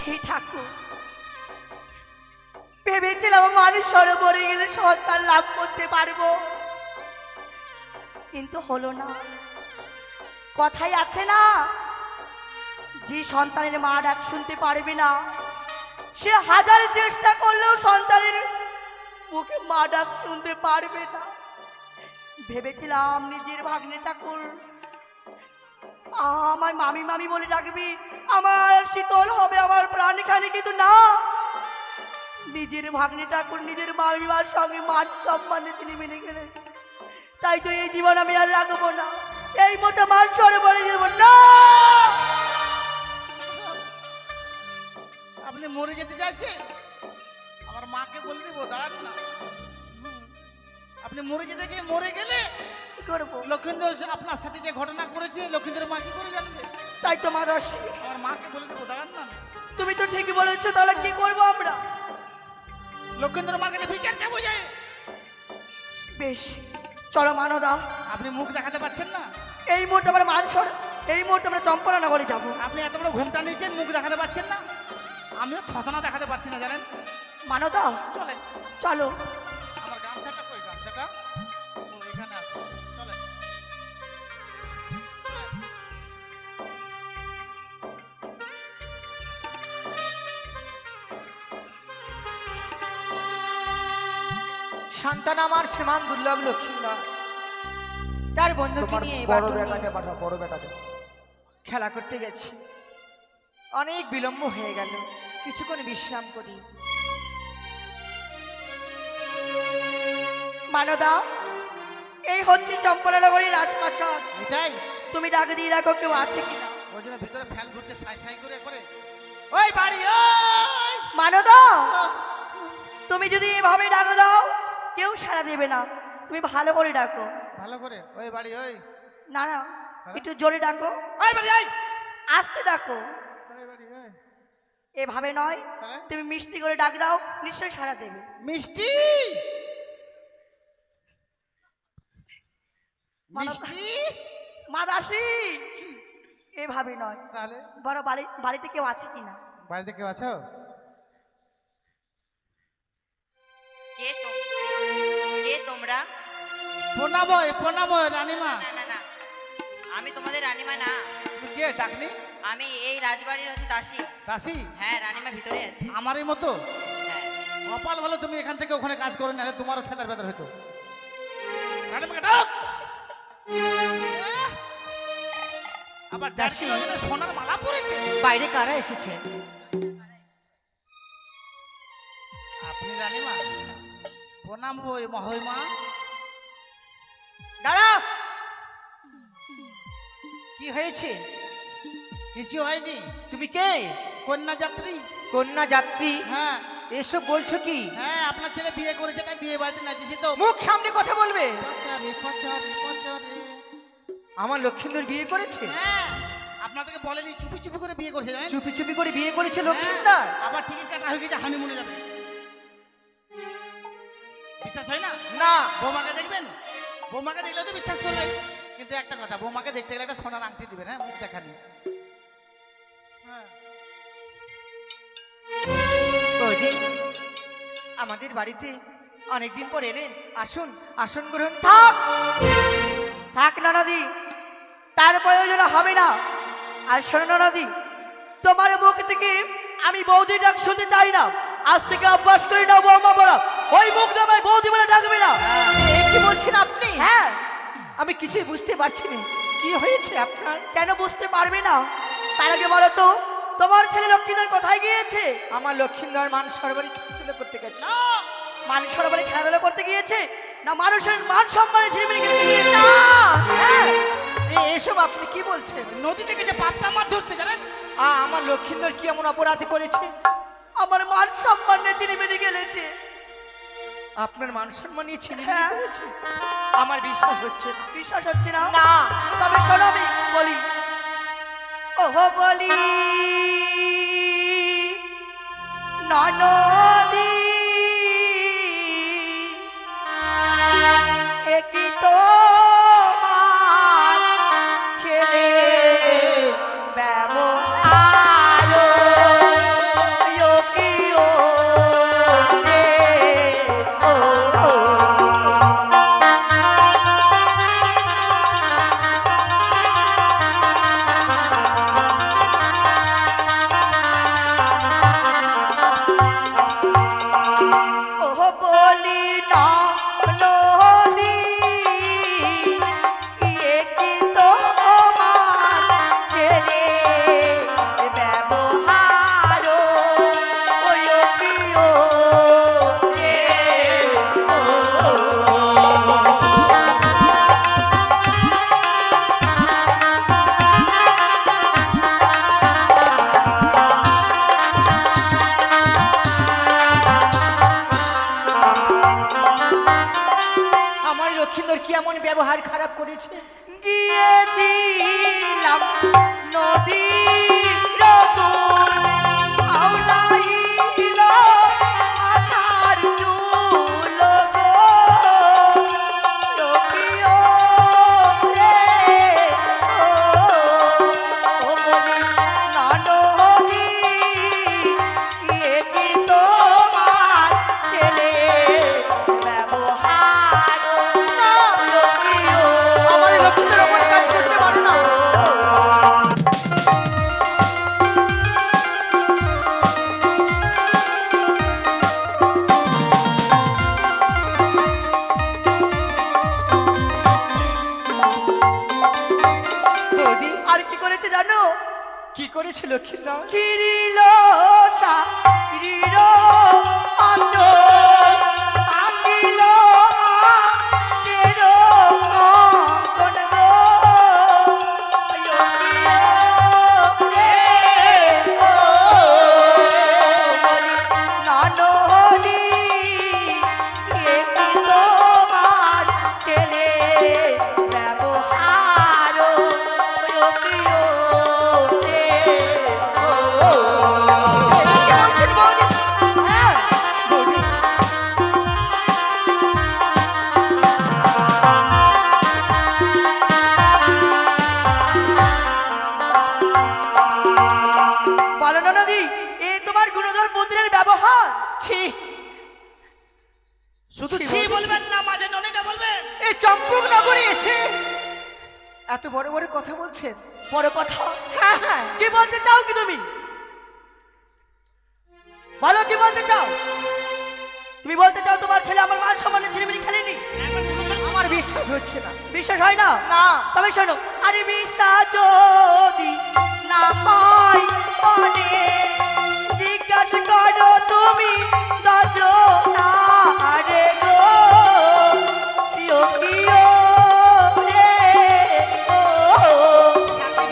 হে ঠাকুর, ভেবেছিলাম মানুষ সরোবরে গেলে সন্তান লাভ করতে পারবো, কিন্তু হলো না। কথাই আছে না, যে সন্তানের মা ডাক শুনতে পারবে না, সে হাজার চেষ্টা করলেও সন্তানের মুখে মা ডাক শুনতে পারবে না। ভেবেছিলাম নিজের ভাগ্নে ঠাকুর আমার মামি মামি বলে ডাকবি, আমার শীতল হবে, আমার প্রাণ খালি, কিন্তু না, নিজের ভাগ্নে ঠাকুর নিজের মামিমার সঙ্গে মান সম্মানে তিনি মেনে গেলেন। তাই তো এই জীবন আমি আর রাখবো না, এই মতো মান সরে বলে দেব না। আপনি মরে যেতে চাইছেন? আমার মাকে বলে দেবো, দাঁড়ান না। আপনি মরে যেতে চাইছেন, মরে গেলে কি করবো? লক্ষিন্দর আপনার সাথে যে ঘটনা করেছে, লক্ষিন্দর মা কি করে জানবে? তাই তো মা দাসী, আমার মাকে বলে দেবো, দাঁড়ান না। তুমি তো ঠিকই বলেছো, তাহলে কি করবো আমরা? লক্ষিন্দর মার কাছে বিচার চাবো যায়। বেশ, চলো মানদা। আপনি মুখ দেখাতে পাচ্ছেন না? এই মুহূর্তে আমরা মানসর, এই মুহূর্তে আমরা চম্পলা নগরে যাবো। আপনি এত বড় ঘুমটা নিয়েছেন, মুখ দেখাতে পাচ্ছেন না? আমিও থতনা দেখাতে পারছি না, জানেন? মানদা চলে চলো। আমার গামছাটা কই? গামছাটা ও এখানে আছে, চলে। সন্তান আমার সীমান দুর্লভ লক্ষ্মীন্দর তার বন্ধুকে নিয়ে বড় বেটাকে পাঠাও, বড় বেটাকে। খেলা করতে গেছি, অনেক বিলম্ব হয়ে গেল, কিছুক্ষণ বিশ্রাম করি। মানদা, এই হচ্ছে চম্পলা নগরীর রাজপ্রাসাদ। এটাই তুমি ডাক দিয়ে রাখো কেউ আছে কিনা। ওই জন্য ভিতরে ফ্যান ঘুরতে সাই সাই করে করে ওই বাড়ি ওই মানদা, তুমি যদি এভাবে ডাকো দাও কেউ সাড়া দেবে না, তুমি ভালো করে ডাকো। ভালো করে ওই বাড়ি ওই না না, একটু জোরে ডাকো, ওই বাড়ি ওই আস্তে ডাকো, ওই বাড়ি ওই। এভাবে নয়, তাহলে? তুমি মিষ্টি করে ডাক দাও, নিশ্চয়ই সাড়া দেবে। মিষ্টি মিষ্টি মা দাসী, এভাবে নয়, তাহলে বড় বাড়িতে কেউ আছে কিনা। বাড়িতে কেউ আছো? কে তোমরা? প্রণাম রানীমা। না না না, আমি তোমাদের রানীমা না, তুমি কে ডাকনি? আমি এই রাজবাড়ির হচ্ছে দাসী। দাসী? হ্যাঁ, রানীমা ভিতরে আছে। আমারই মতো? হ্যাঁ। কপাল ভালো তুমি এখান থেকে ওখানে কাজ করো, নাহলে তোমারও থেতার বেতার হইতো। রানীমাকে ডাক। আবার দাসী সোনার মালা পরেছে। বাইরে কারা এসেছে? আপনি রানীমা? প্রণাম হই মহিমা। দাঁড়াও, কি হয়েছে? কিছু হয়নি। তুমি কে? কন্যা যাত্রী। কন্যা যাত্রী? হ্যাঁ এসব বলছো কি? হ্যাঁ, আপনার ছেলে বিয়ে করেছে, তাই বিয়ে বাড়িতে নাচেছি তো। মুখ সামনে কথা বলবে। পচারে পচারে পচারে। আমার লক্ষিন্দর বিয়ে করেছে? হ্যাঁ, আপনাদেরকে বলেনি, চুপি চুপি করে বিয়ে করেছে, জানেন? চুপি চুপি করে বিয়ে করেছে লক্ষিন্দর? হ্যাঁ, আবার টিকিট কাটা হয়ে গেছে, হানিমুনে যাবে। বিশ্বাস হয় না? না। বৌমাকে দেখবেন, বৌমাকে দেখলেও তো বিশ্বাস করবেন, কিন্তু একটা কথা, বৌমাকে দেখতে গেলে একটা সোনার আংটি দিবেন, হ্যাঁ, মুখ দেখানি। হ্যাঁ, বৌদি, আমাদের বাড়িতে অনেকদিন পর এলেন, আসুন, আসন গ্রহণ করুন। থাক থাক ননদি, তার প্রয়োজন হবে না। আর শোনো ননদি, তোমার মুখ থেকে আমি বৌদি ডাক শুনতে চাই না। আজ থেকে অভ্যাস করে নাও বৌমা বলা, ওই মুখ দিয়ে আমায় বৌদি বলে ডাকবে না। এই কি বলছেন আপনি? হ্যাঁ, আমি কিছুই বুঝতে পারছি না, কি হয়েছে আপনার? কেন বুঝতে পারবে না? তার আগে বলো তো, তোমার ছেলে লক্ষ্মীধর কোথায় গিয়েছে? আমার লক্ষিন্দর মান সরবরি খেলাধুলা করতে গেছে। মান সরোবরে খেলাধুলা করতে গিয়েছে, না মানুষের মান সম্মানে ঝিলমিল খেলতে গিয়েছে? হ্যাঁ, এসব আপনি কি বলছেন? নদী থেকে যে পাবদা মাছ ধরতে জানেন? আমার লক্ষিন্দর কি এমন অপরাধ করেছে? আমার মান সম্মানে ঝিলমিল খেলেছে। আপনার মান সম্মান নিয়ে ছিনিয়ে হ্যাঁ। করেছে? আমার বিশ্বাস হচ্ছে না। বিশ্বাস হচ্ছে না? না। তবে শোনো, আমি বলি, ওহো বলি ননদি, একই তোমার ছেলে ব্যবহার ব্যবহার খারাপ করেছে? গিয়েছিলাম নদীর কুল, আওলাইল মাথার চুল গো, রবিও রে ও বলি না নদী, এ কি তোমার ছেলে ব্যবহার, রবিও আমার এই লক্ষ্মীদের অমন কাজ করতে পারে না। বৌদি, আর কি করেছে জানো? কি করেছে লক্ষ্মীর নাম? চিরিল সারির অঞ্চল, ভাঙিল হাতের কঙ্কণ গো, ইয়ো রে ও বলি না নদী, এ কি তোমার ছেলে ব্যবহার, ইয়ো রে কি বলছেন বৌদি? হ্যাঁ বৌদি, বলো না নদী, এ তোমার গুণধর পুত্রের ব্যবহার? ছি, শুধু ছি ছি বলছি। বলবেন না, মাঝে ননিটা বলবেন। এই চম্পক নগরে এসে এত বড় বড় কথা বলছেন? বড় কথা হ্যাঁ হ্যাঁ, কি বলতে চাও কি তুমি? বলো কি বলতে চাও? তুমি বলতে চাও তোমার ছেলে আমার মান সম্মানে ছিনিমিনি খেলেনি? আমার বিশ্বাস হচ্ছে না। বিশ্বাস হয় না? না, তবে শোনো, আরে বিশ্বাস যদি না হয় মনে, জিজ্ঞাসা করো তুমি দশজনা রে গো, ইয়ো কিয়ো রে ও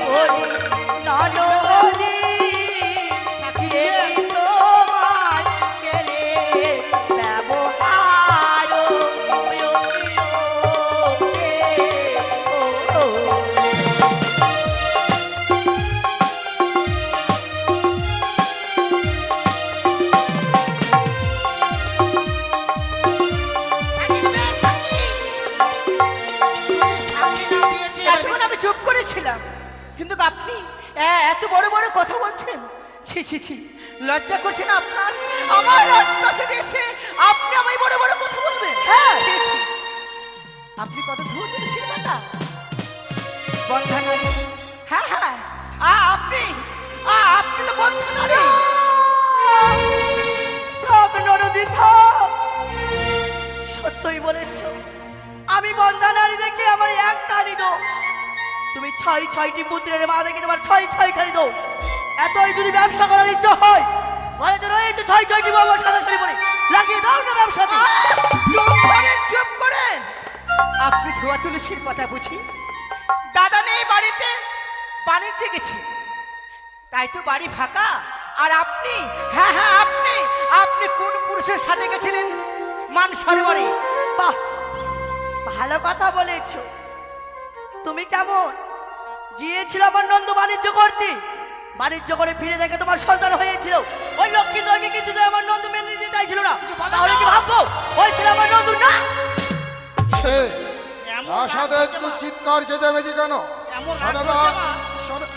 বলি না নদী, এ কি তোমার ছেলে ব্যবহার, ইয়ো কিয়ো রে ও এতক্ষণ আমি চুপ করেছিলাম, কিন্তু আপনি এত বড় বড় কথা বলছেন। ছি ছি ছি, লজ্জা করছে না আপনার? আমার রাজপ্রাসাদে এসে আপনি আমায় বড় বড় কথা বলবেন? হ্যাঁ। ছি ছি, আপনি কত ধৈর্য শিরমাতা বন্ধা নারী। হ্যাঁ হ্যাঁ, আপনি আপনি তো বন্ধা নারী। থাক নরদি থাক, সত্যই বলেছ, আমি বন্ধা নারী দেখে আমার একটারই দোষ, তুমি ছয় ছয়টি পুত্রের মা দেখে তোমার ছয় ছয়খানি দোষ। এতই যদি ব্যবসা করার ইচ্ছা হয়, ঘরে তো রয়েছে ছয় ছয়টি বাবা সাদা শাড়ি পরে, লাগিয়ে দাও না ব্যবসাতে। চুপ করেন, চুপ করেন। আপনি ধোয়া তুলসীর কথা বুঝি? দাদা নেই বাড়িতে, বাণিজ্যে গেছি, তাই তো বাড়ি ফাঁকা। আর আপনি, হ্যাঁ হ্যাঁ আপনি, আপনি কোন পুরুষের সাথে গেছিলেন মান সরোবরে? বাহ, ভালো কথা বলেছ। তুমি কেমন গিয়েছিল আমার নন্দ বাণিজ্য করতে, বাণিজ্য করে ফিরে দেখে তোমার সন্তান হয়েছিল, ওই লক্ষ্মী দলকে কিছুতে আমার নন্দ মেনে নিতে চাইছিল না, তাহলে কি ভাববো ওই ছিল আমার নন্দ না? সে এমন আসাদে রাগ একটু হচ্ছে মা, চিৎকার চেঁচামেচি কেন? এমন রাগ শোনো গা, হচ্ছে মা, শোনো-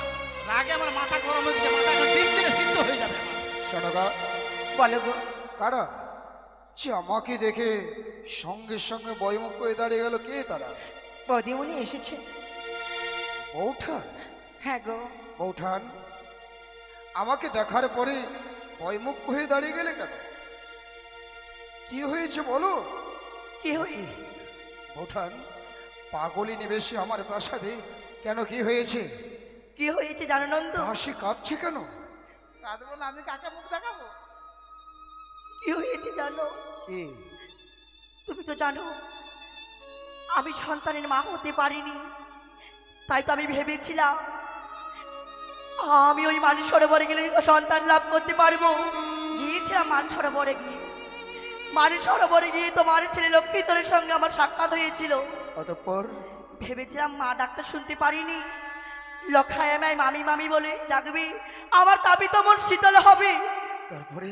রাগে আমার মাথা গরম হয়ে গেছে, মাথা এখন ডিপ থেকে সিদ্ধ হয়ে যাবে আমার। শোনো গা, বলো গো, কারা? ছি, আমাকে দেখে সঙ্গে সঙ্গে বয়মুখ হয়ে দাঁড়িয়ে গেল, কে তারা? বৌদিমণি এসেছে। বৌঠান? হ্যাঁ গো, বৌঠান, আমাকে দেখার পরে বয়মুখ হয়ে দাঁড়িয়ে গেলে কেন? কি হয়েছে বলো? কি হয়েছে? বৌঠান, পাগলি নিবেশে আমার প্রাসাদে কেন, কি হয়েছে? কি হয়েছে জানো নন্দ? হাসি কাঁদছে কেন? কাঁদবো না, আমি কাকে মুখ দেখাবো? কি হয়েছে জানো? কি? তুমি তো জানো আমি সন্তানের মা হতে পারিনি, তাই তো আমি ভেবেছিলাম আমি ওই মান সরোবরে গেলে সন্তান লাভ করতে পারবো। গিয়েছিলাম মান সরোবরে গিয়ে, মান সরোবরে গিয়ে তোমার ছেলে লক্ষ্মীধরের সঙ্গে আমার সাক্ষাৎ হয়েছিল। অতঃপর ভেবেছিলাম মা ডাক্তার শুনতে পারিনি, লখায় আমায় মামি মামি বলে ডাকবি, আমার তাবি তো মন শীতল হবে। তারপরে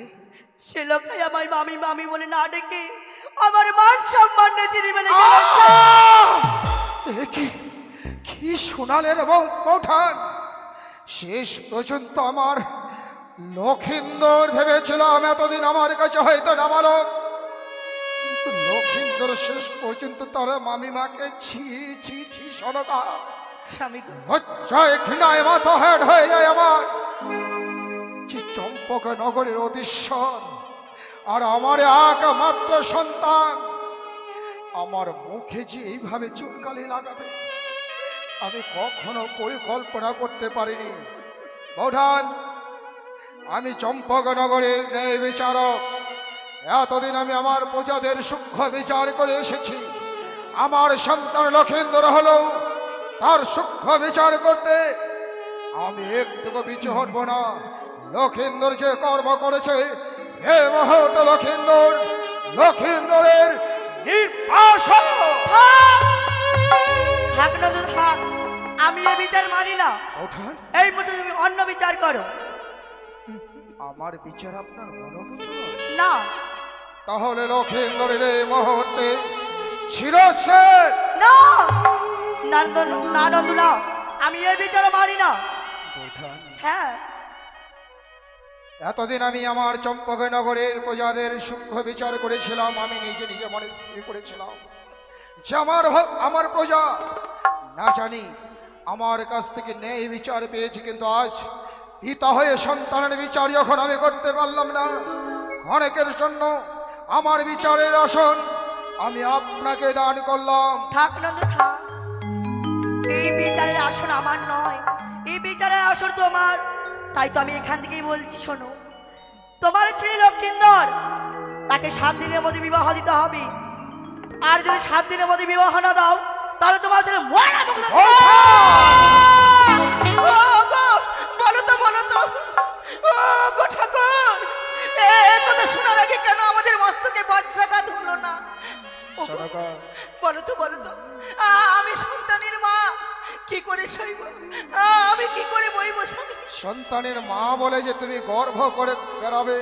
সে লখায় আমায় মামি মামি বলে না ডেকে আমার মান সম্মান চিনি মেনে গেছে। এ কি শোনালেন বৌঠান? শেষ পর্যন্ত আমার লক্ষিন্দর ভেবেছিলাম এতদিন আমার কাছে হয়তো নামালো, কিন্তু লক্ষিন্দর শেষ পর্যন্ত তার মামিমাকে ছি ছি ছি সনকা স্বামী গো, লজ্জায় ঘৃণায় মাথা হেড হয়ে যায় আমার। যে চম্পক নগরের অধীশ্বর আর আমার একমাত্র সন্তান আমার মুখে যে এইভাবে চুনকালি লাগাবে আমি কখনো পরিকল্পনা করতে পারিনি। বৌঠান, আমি চম্পকনগরের ন্যায় বিচারক। এতদিন আমি আমার প্রজাদের সূক্ষ্ম বিচার করে এসেছি। আমার সন্তান লক্ষিন্দর হলেও তার সূক্ষ্ম বিচার করতে আমি একটুকু পিছু হটব না। লক্ষিন্দর যে কর্ম করেছে এ মুহূর্তে লক্ষিন্দরের নির্বাস। থাক নন্দন থাক, আমি এ বিচার মানি না। বৌঠান, এই মুহূর্তে তুমি অন্য বিচার করো। আমার বিচার আপনার মনোভূত নয়? না তাহলে লক্ষিন্দরের এই মুহূর্তে ছিল না নন্দন, না নন্দন না, আমি এই বিচার মানি না। বৌঠান, হ্যাঁ, এতদিন আমি আমার চম্পকনগরের প্রজাদের সূক্ষ্ম বিচার করেছিলাম। আমি নিজে নিজে মনে স্থির করেছিলাম যে আমার প্রজা না জানি আমার কাছ থেকে ন্যায় বিচার পেয়েছি, কিন্তু আজ পিতা হয়ে সন্তানের বিচার যখন আমি করতে পারলাম না, অনেকের জন্য আমার বিচারের আসন আমি আপনাকে দান করলাম। থাক নন্দন থাক, এই বিচারের আসন আমার নয়, এই বিচারের আসন তোমার। তাই তো আমি এখান থেকেই বলছি, শোনো, তোমার ছেলে লক্ষিন্দর, তাকে 7 দিনের মধ্যে বিবাহ দিতে হবে। আর যদি 7 দিনের মধ্যে বিবাহ না দাও তাহলে তোমার ছেলে মরে যাবে। ও গো, বলো তো ও গো ঠাকুর, এ কথা শোনার আগে কেন আমাদের মস্তকে বজ্রাঘাত হলো না? ও গো, সনকা, বলো তো আমি সন্তানের মা কি করে সইব? আমি কি করে বইব স্বামী? সন্তানের মা বলে যে তুমি গর্ভ করে বেড়াবে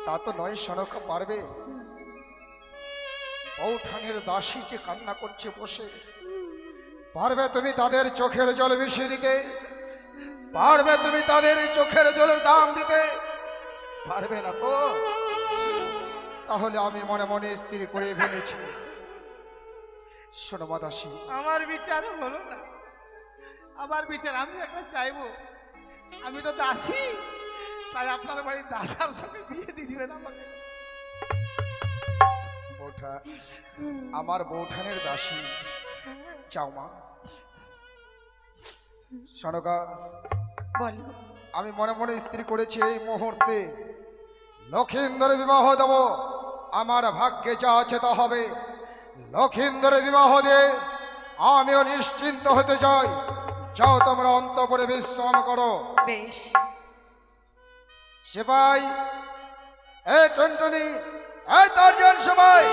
তা তো নয় সনকা, পারবে? বৌঠানের দাসী যে কান্না করছে বসে, পারবে তুমি তাদের চোখের জল মিশিয়ে দিতে? পারবে তুমি তাদের চোখের জলের দাম দিতে? পারবে না তো? তাহলে আমি মনে মনে স্থির করে ফেলেছি, শোনো মা দাসী, আমার বিচার হলো না। আমার বিচার আমি একটা চাইবো, আমি তো দাসী, তাই আপনার বাড়ির দাসার সঙ্গে বিয়ে দিয়ে দিবেন আমাকে। বৌঠা, আমার বৌঠানের দাসী চাও মা? সনকা, বলো। আমি মনে মনে স্থির করেছি এই মুহূর্তে লক্ষিন্দরের বিবাহ দেব। আমার ভাগ্যে যা আছে তা হবে। লক্ষিন্দরের বিবাহ দিয়ে আমিও নিশ্চিন্ত হতে চাই। যাও তোমরা অন্তঃপুরে বিশ্রাম করো। বেশ। সেপাই, এ টুনটুনি, এই তারজান, সবাই